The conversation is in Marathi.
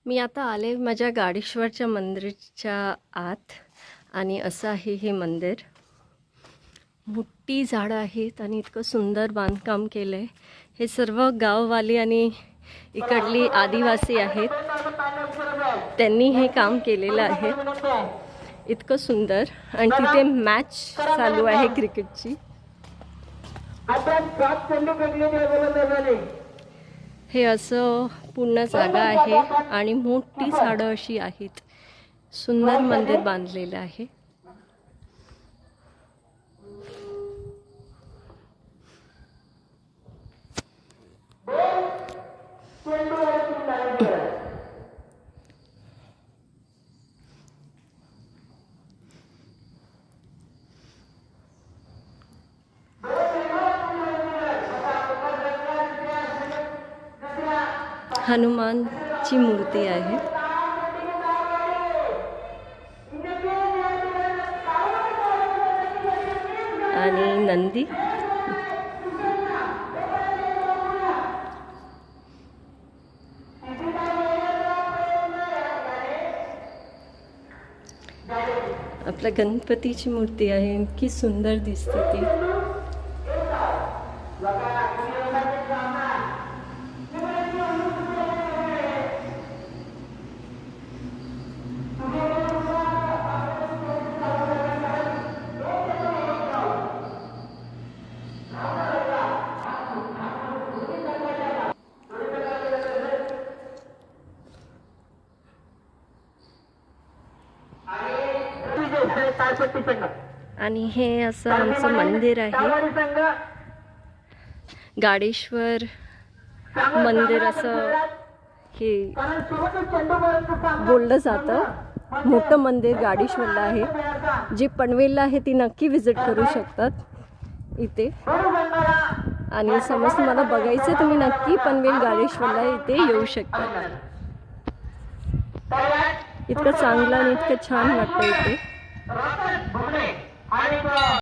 मी आता आले माझ्या गाडेश्वरच्या मंदिराच्या आत आणि असं आहे हे मंदिर. मोठी झाडं आहेत आणि इतकं सुंदर बांधकाम केलं आहे. हे सर्व गाववाली आणि इकडली आदिवासी आहेत, त्यांनी हे काम केलेलं आहे. इतकं सुंदर. आणि तिथे मॅच चालू आहे क्रिकेटची. हे असं पूर्ण जागा आहे आणि मोठी झाडं अशी आहेत. सुंदर मंदिर बांधलेलं आहे. हनुमानची मूर्ती आहे आणि नंदी. आपल्या गणपतीची मूर्ती आहे, इतकी सुंदर दिसते ती. आणि हे असं आमचं मंदिर आहे. गाडेश्वर मंदिर असं हे बोललं जातं. मोठं मंदिर गाडेश्वरला आहे. जे पनवेलला आहे ती नक्की विजिट करू शकतात इथे. आणि समज तुम्हाला बघायचं तुम्ही नक्की पनवेल गाडेश्वरला इथे येऊ शकता. इतकं चांगलं आणि इतकं छान वाटतं इथे.